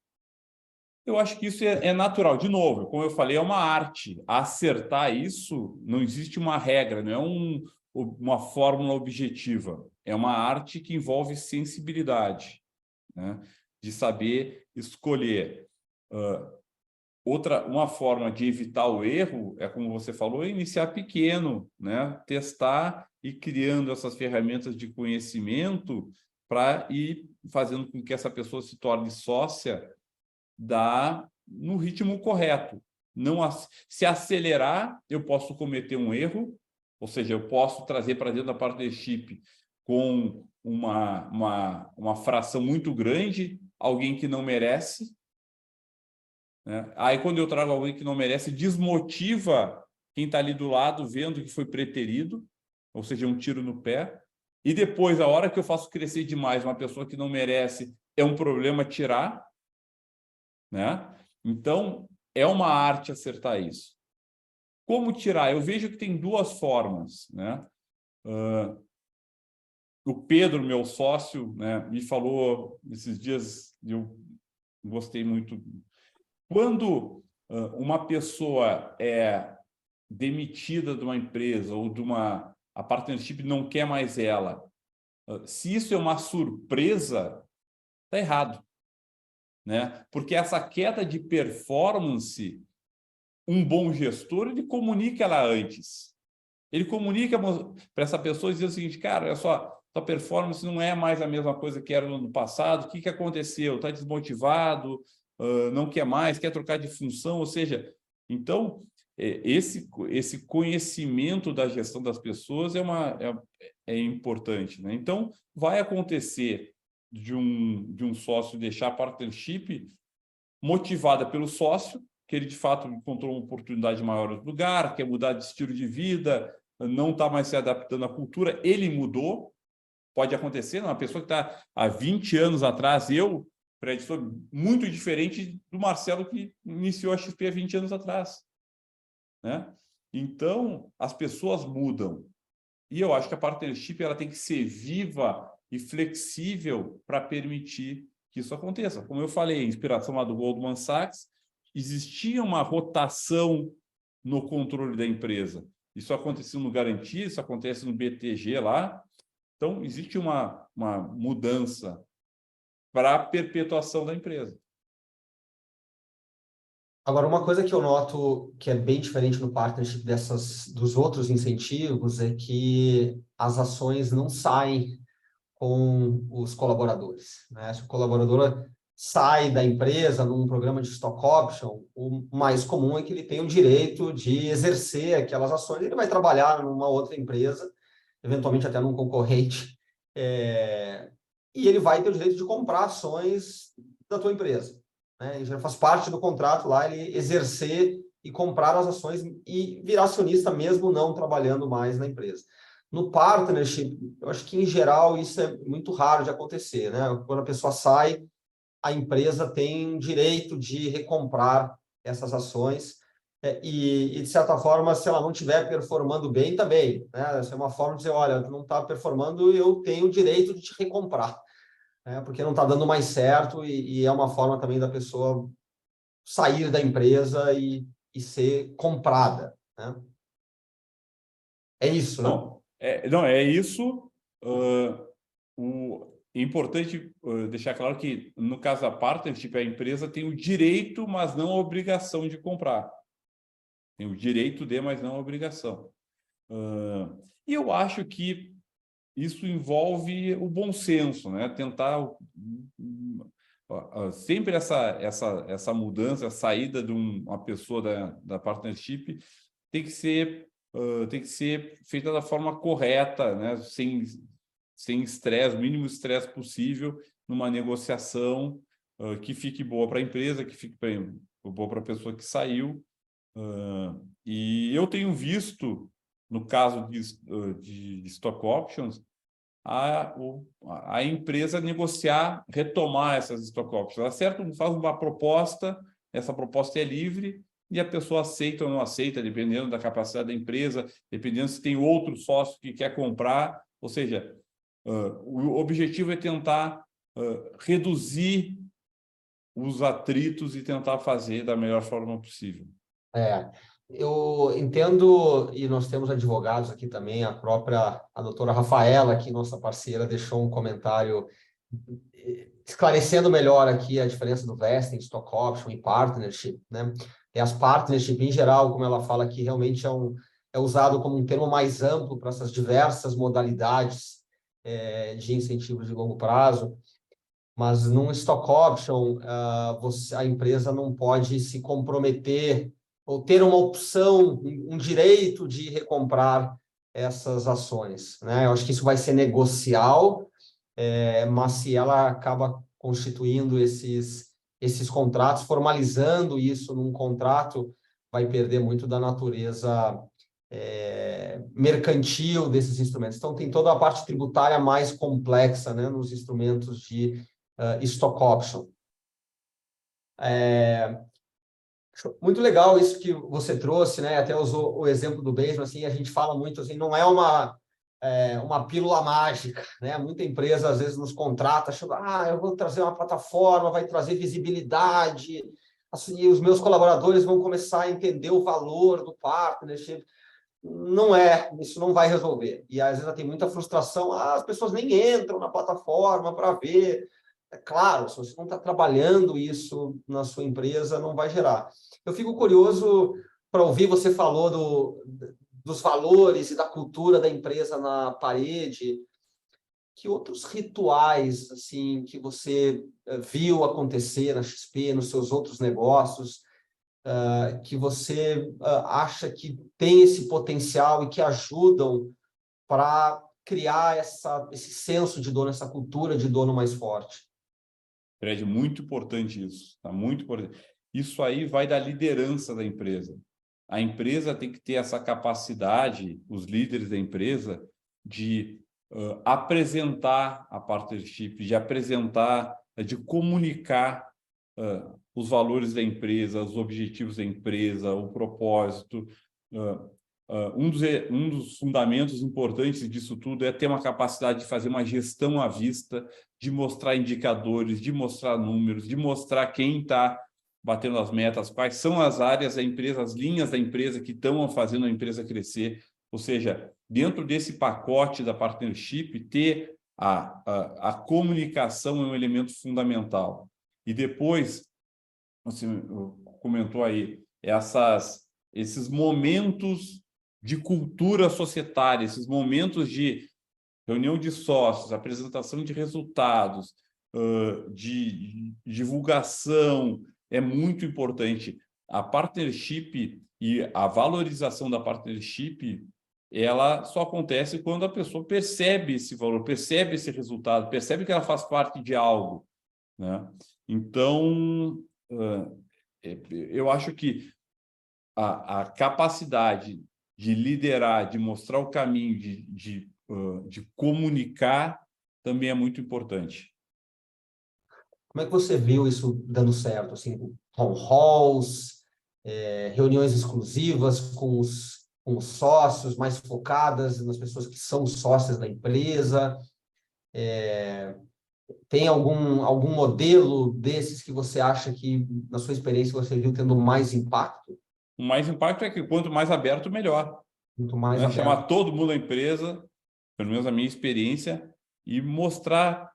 Eu acho que isso é natural. De novo, como eu falei, é uma arte. Acertar isso, não existe uma regra, não é uma fórmula objetiva. É uma arte que envolve sensibilidade, né? De saber escolher. Uma forma de evitar o erro é, como você falou, iniciar pequeno, né? Testar e criando essas ferramentas de conhecimento para ir fazendo com que essa pessoa se torne sócia no ritmo correto. Não se acelerar, eu posso cometer um erro, ou seja, eu posso trazer para dentro da partnership com uma fração muito grande, alguém que não merece, né? Aí, quando eu trago alguém que não merece, desmotiva quem está ali do lado, vendo que foi preterido, ou seja, um tiro no pé. E depois, a hora que eu faço crescer demais uma pessoa que não merece, é um problema tirar, né? Então, é uma arte acertar isso. Como tirar? Eu vejo que tem duas formas, né? O Pedro, meu sócio, né, me falou esses dias, eu gostei muito. Quando uma pessoa é demitida de uma empresa ou a partnership não quer mais ela, se isso é uma surpresa, está errado, né? Porque essa queda de performance, um bom gestor, ele comunica ela antes. Ele comunica para essa pessoa e diz o seguinte, cara, olha só, tua performance não é mais a mesma coisa que era no ano passado, o que aconteceu? Está desmotivado, não quer mais, quer trocar de função, ou seja, então, esse conhecimento da gestão das pessoas é importante, né? Então, vai acontecer de um sócio deixar a partnership motivada pelo sócio, que ele de fato encontrou uma oportunidade maior no lugar, quer mudar de estilo de vida, não está mais se adaptando à cultura, ele mudou, pode acontecer, uma pessoa que está há 20 anos atrás, Fred, sou muito diferente do Marcelo que iniciou a XP há 20 anos atrás, né? Então, as pessoas mudam. E eu acho que a partnership ela tem que ser viva e flexível para permitir que isso aconteça. Como eu falei, a inspiração lá do Goldman Sachs, existia uma rotação no controle da empresa. Isso aconteceu no Garantia, isso acontece no BTG lá. Então, existe uma mudança para a perpetuação da empresa. Agora, uma coisa que eu noto que é bem diferente no partnership dos outros incentivos é que as ações não saem com os colaboradores, né? Se o colaborador sai da empresa num programa de stock option, o mais comum é que ele tenha o direito de exercer aquelas ações, ele vai trabalhar numa outra empresa, eventualmente até num concorrente, e ele vai ter o direito de comprar ações da tua empresa, né? Já faz parte do contrato lá ele exercer e comprar as ações e virar acionista mesmo não trabalhando mais na empresa. No partnership, eu acho que, em geral, isso é muito raro de acontecer, né? Quando a pessoa sai, a empresa tem direito de recomprar essas ações de certa forma, se ela não estiver performando bem, também, né? Essa é uma forma de dizer, olha, tu não está performando, eu tenho o direito de te recomprar, né? Porque não está dando mais certo e é uma forma também da pessoa sair da empresa e ser comprada, né? É isso, né? Não, é isso. É importante deixar claro que, no caso da partnership, a empresa tem o direito, mas não a obrigação de comprar. Tem o direito de, mas não a obrigação. E eu acho que isso envolve o bom senso, né? Tentar sempre essa mudança, a saída de uma pessoa da partnership tem que ser feita da forma correta, né? Sem estresse, o mínimo estresse possível, numa negociação que fique boa para a empresa, que fique boa para a pessoa que saiu. E eu tenho visto, no caso de stock options, a empresa negociar, retomar essas stock options. Ela faz uma proposta, essa proposta é livre, e a pessoa aceita ou não aceita, dependendo da capacidade da empresa, dependendo se tem outro sócio que quer comprar. Ou seja, o objetivo é tentar reduzir os atritos e tentar fazer da melhor forma possível. Eu entendo, e nós temos advogados aqui também, a doutora Rafaela, aqui, nossa parceira, deixou um comentário esclarecendo melhor aqui a diferença do vesting, stock option e partnership, né? E as partnership, em geral, como ela fala aqui, realmente é usado como um termo mais amplo para essas diversas modalidades de incentivos de longo prazo, mas num stock option, a empresa não pode se comprometer ou ter uma opção, um direito de recomprar essas ações, né? Eu acho que isso vai ser negocial, mas se ela acaba constituindo esses contratos, formalizando isso num contrato, vai perder muito da natureza mercantil desses instrumentos. Então, tem toda a parte tributária mais complexa, né, nos instrumentos de stock option. Muito legal isso que você trouxe, né? Até usou o exemplo do Baseman, assim, a gente fala muito assim, não é uma pílula mágica, né? Muita empresa às vezes nos contrata, achando, eu vou trazer uma plataforma, vai trazer visibilidade, assim, e os meus colaboradores vão começar a entender o valor do partnership. Não isso não vai resolver. E às vezes tem muita frustração, as pessoas nem entram na plataforma para ver. É claro, se você não está trabalhando isso na sua empresa, não vai gerar. Eu fico curioso para ouvir, você falou dos valores e da cultura da empresa na parede. Que outros rituais assim que você viu acontecer na XP, nos seus outros negócios, que você acha que tem esse potencial e que ajudam para criar esse senso de dono, essa cultura de dono mais forte? Fred, muito importante isso, tá? Muito importante. Isso aí vai da liderança da empresa. A empresa tem que ter essa capacidade, os líderes da empresa, de apresentar a partnership, de comunicar os valores da empresa, os objetivos da empresa, o propósito. Um dos fundamentos importantes disso tudo é ter uma capacidade de fazer uma gestão à vista, de mostrar indicadores, de mostrar números, de mostrar quem está batendo as metas, quais são as áreas da empresa, as linhas da empresa que estão fazendo a empresa crescer. Ou seja, dentro desse pacote da partnership, ter a comunicação é um elemento fundamental. E depois, você comentou aí, esses momentos de cultura societária, esses momentos de reunião de sócios, apresentação de resultados, de divulgação, é muito importante. A partnership e a valorização da partnership, ela só acontece quando a pessoa percebe esse valor, percebe esse resultado, percebe que ela faz parte de algo, né? Então, eu acho que a capacidade de liderar, de mostrar o caminho, de comunicar, também é muito importante. Como é que você viu isso dando certo? Assim, town halls, reuniões exclusivas com os sócios, mais focadas nas pessoas que são sócias da empresa? Tem algum modelo desses que você acha que, na sua experiência, você viu tendo mais impacto? O mais impacto é que quanto mais aberto, melhor. Muito mais Né? aberto. Chamar todo mundo à empresa, pelo menos a minha experiência, e mostrar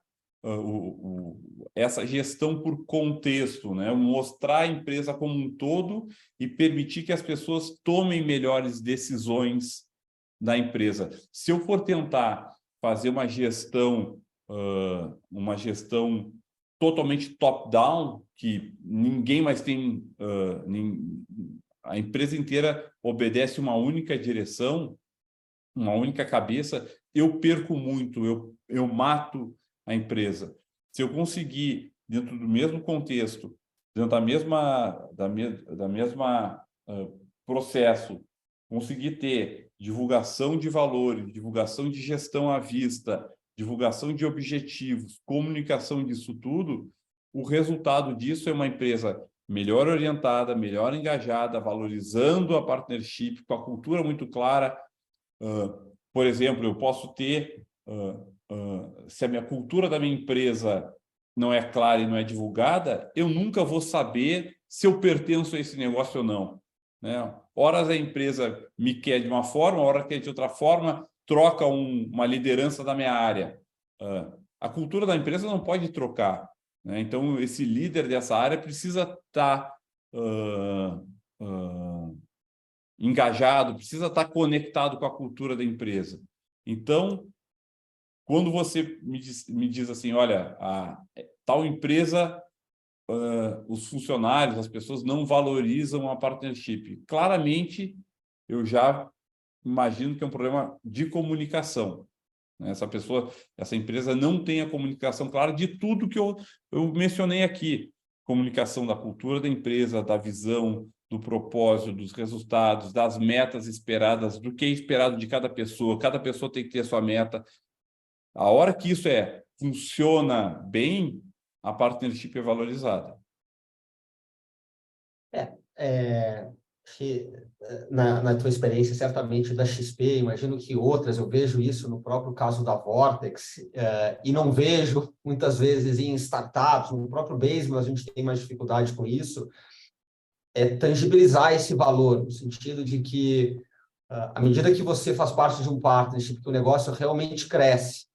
essa gestão por contexto, né? Mostrar a empresa como um todo e permitir que as pessoas tomem melhores decisões da empresa. Se eu for tentar fazer uma gestão totalmente top-down, que ninguém mais tem, a empresa inteira obedece uma única direção, uma única cabeça, eu perco muito, eu mato a empresa. Se eu conseguir, dentro do mesmo contexto, dentro da mesma processo, conseguir ter divulgação de valores, divulgação de gestão à vista, divulgação de objetivos, comunicação disso tudo, o resultado disso é uma empresa melhor orientada, melhor engajada, valorizando a partnership, com a cultura muito clara. Por exemplo, eu posso ter, se a minha cultura da minha empresa não é clara e não é divulgada, eu nunca vou saber se eu pertenço a esse negócio ou não, né? Horas a empresa me quer de uma forma, hora quer de outra forma, troca uma liderança da minha área. A cultura da empresa não pode trocar, né? Então, esse líder dessa área precisa estar engajado, precisa estar conectado com a cultura da empresa. Então, quando você me diz assim, olha, tal empresa, os funcionários, as pessoas não valorizam a partnership. Claramente, eu já imagino que é um problema de comunicação. Essa empresa não tem a comunicação clara de tudo que eu mencionei aqui. Comunicação da cultura da empresa, da visão, do propósito, dos resultados, das metas esperadas, do que é esperado de cada pessoa tem que ter a sua meta. A hora que isso funciona bem, a partnership é valorizada. Na tua experiência, certamente, da XP, imagino que outras, eu vejo isso no próprio caso da Vortex, e não vejo, muitas vezes, em startups, no próprio Baseman, a gente tem mais dificuldade com isso, tangibilizar esse valor, no sentido de que, à medida que você faz parte de um partnership, que o negócio realmente cresce,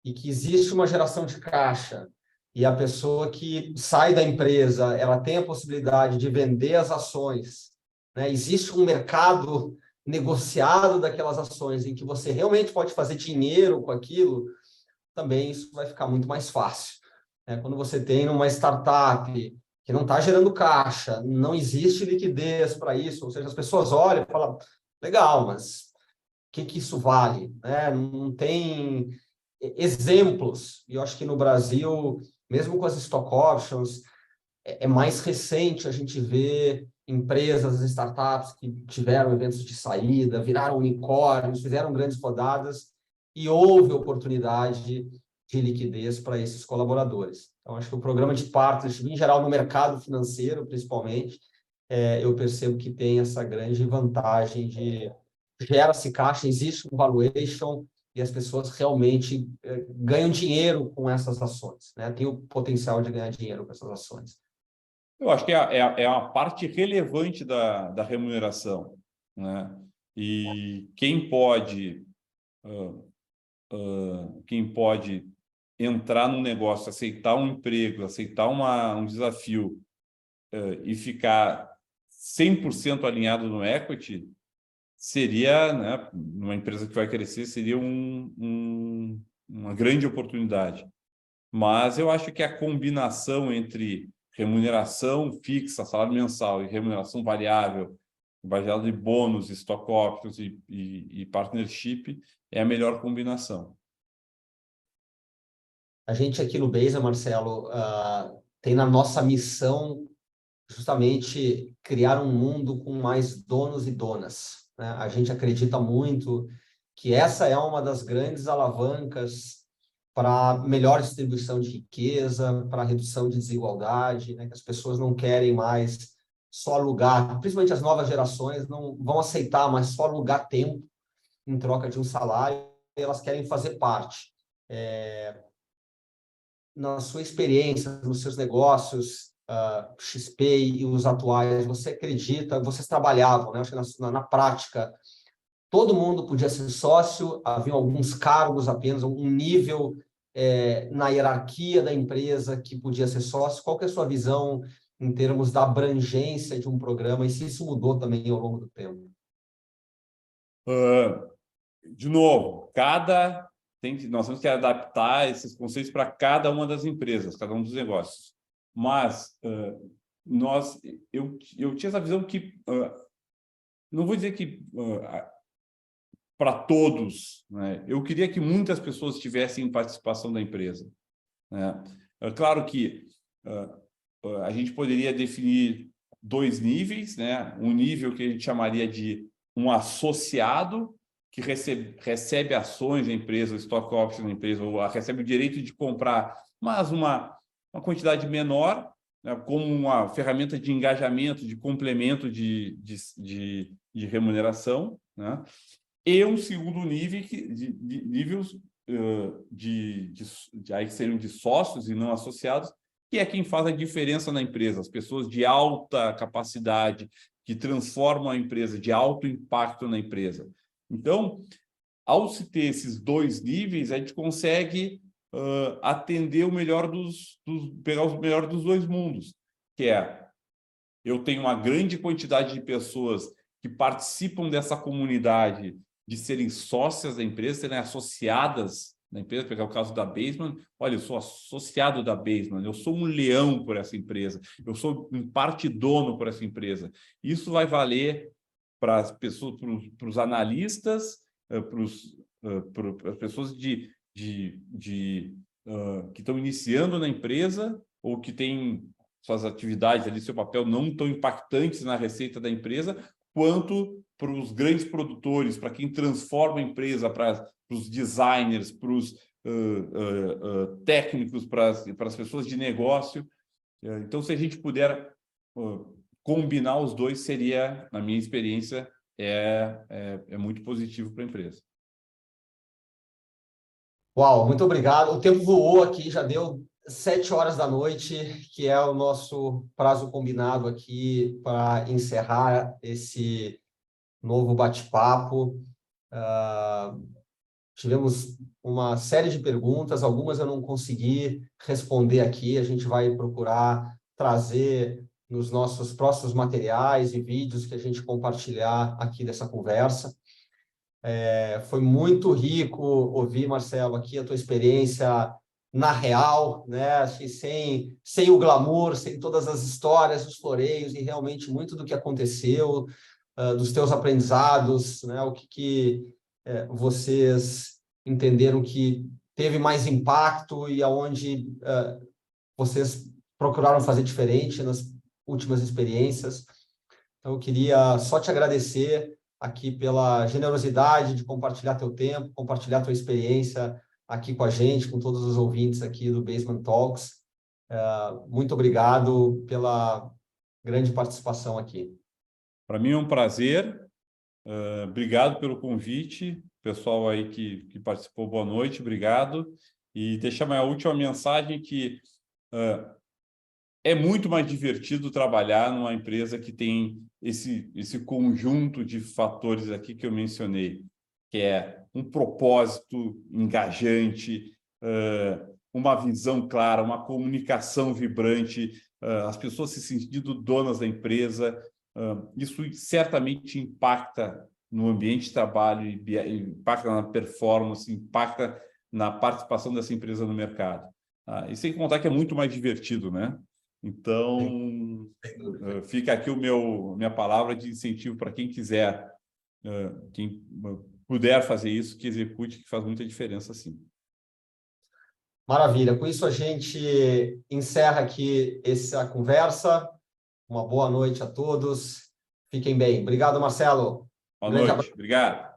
e que existe uma geração de caixa, e a pessoa que sai da empresa, ela tem a possibilidade de vender as ações, né? Existe um mercado negociado daquelas ações, em que você realmente pode fazer dinheiro com aquilo, também isso vai ficar muito mais fácil, né? Quando você tem uma startup que não está gerando caixa, não existe liquidez para isso, ou seja, as pessoas olham e falam, legal, mas o que isso vale, né? Não tem exemplos, e eu acho que no Brasil, mesmo com as stock options, é mais recente a gente ver empresas, startups que tiveram eventos de saída, viraram unicórnios, fizeram grandes rodadas, e houve oportunidade de liquidez para esses colaboradores. Então, acho que o programa de partnership, em geral, no mercado financeiro, principalmente, eu percebo que tem essa grande vantagem de gera-se caixa, existe um valuation, e as pessoas realmente ganham dinheiro com essas ações, né? Tem o potencial de ganhar dinheiro com essas ações. Eu acho que é uma parte relevante da remuneração, né? E quem pode entrar num negócio, aceitar um emprego, aceitar um desafio e ficar 100% alinhado no equity, seria, né, numa empresa que vai crescer, seria uma grande oportunidade. Mas eu acho que a combinação entre remuneração fixa, salário mensal, e remuneração variável, baseada em bônus, stock options e partnership, é a melhor combinação. A gente aqui no Base, Marcelo, tem na nossa missão justamente criar um mundo com mais donos e donas, né? A gente acredita muito que essa é uma das grandes alavancas para melhor distribuição de riqueza, para redução de desigualdade, né? Que as pessoas não querem mais só alugar, principalmente as novas gerações não vão aceitar mais só alugar tempo em troca de um salário, elas querem fazer parte. Na sua experiência, nos seus negócios, XP e os atuais, você acredita, vocês trabalhavam, né? Acho que na prática, todo mundo podia ser sócio, havia alguns cargos apenas, um nível na hierarquia da empresa que podia ser sócio. Qual que é a sua visão em termos da abrangência de um programa e se isso mudou também ao longo do tempo? de novo, nós temos que adaptar esses conceitos para cada uma das empresas, cada um dos negócios. Mas eu tinha essa visão que, não vou dizer que para todos, né? Eu queria que muitas pessoas tivessem participação da empresa, né? É claro que a gente poderia definir 2 níveis, né? Um nível que a gente chamaria de um associado, que recebe ações da empresa, stock option da empresa, ou recebe o direito de comprar, mas uma quantidade menor, né, como uma ferramenta de engajamento, de complemento de remuneração, né? E um segundo nível níveis aí que seriam de sócios e não associados, que é quem faz a diferença na empresa, as pessoas de alta capacidade, que transformam a empresa, de alto impacto na empresa. Então, ao se ter esses 2 níveis, a gente consegue atender o melhor pegar o melhor dos 2 mundos, que é, eu tenho uma grande quantidade de pessoas que participam dessa comunidade de serem sócias da empresa, serem associadas na empresa. Pegar o caso da Baseman, olha, eu sou associado da Baseman, eu sou um leão por essa empresa, eu sou em parte dono por essa empresa. Isso vai valer para as pessoas, para os analistas, para as pessoas que estão iniciando na empresa ou que têm suas atividades ali, seu papel não tão impactantes na receita da empresa, quanto para os grandes produtores, para quem transforma a empresa, para os designers, para os técnicos, para as pessoas de negócio. Então, se a gente puder combinar os 2, seria, na minha experiência, é muito positivo para a empresa. Uau, muito obrigado. O tempo voou aqui, já deu 7 horas da noite, que é o nosso prazo combinado aqui para encerrar esse novo bate-papo. Tivemos uma série de perguntas, algumas eu não consegui responder aqui, a gente vai procurar trazer nos nossos próximos materiais e vídeos que a gente compartilhar aqui dessa conversa. Foi muito rico ouvir, Marcelo, aqui a tua experiência na real, né? Acho que sem o glamour, sem todas as histórias, os floreios e realmente muito do que aconteceu, dos teus aprendizados, né? O que vocês entenderam que teve mais impacto e aonde vocês procuraram fazer diferente nas últimas experiências. Então, eu queria só te agradecer aqui pela generosidade de compartilhar teu tempo, compartilhar tua experiência aqui com a gente, com todos os ouvintes aqui do Basement Talks. Muito obrigado pela grande participação aqui. Para mim é um prazer. Obrigado pelo convite. Pessoal aí que participou, boa noite, obrigado. E deixar minha última mensagem que é muito mais divertido trabalhar numa empresa que tem esse conjunto de fatores aqui que eu mencionei, que é um propósito engajante, uma visão clara, uma comunicação vibrante, as pessoas se sentindo donas da empresa. Isso certamente impacta no ambiente de trabalho, impacta na performance, impacta na participação dessa empresa no mercado. E sem contar que é muito mais divertido, né? Então, fica aqui minha palavra de incentivo para quem quiser, quem puder fazer isso, que execute, que faz muita diferença, sim. Maravilha. Com isso, a gente encerra aqui essa conversa. Uma boa noite a todos. Fiquem bem. Obrigado, Marcelo. Boa noite. Obrigado.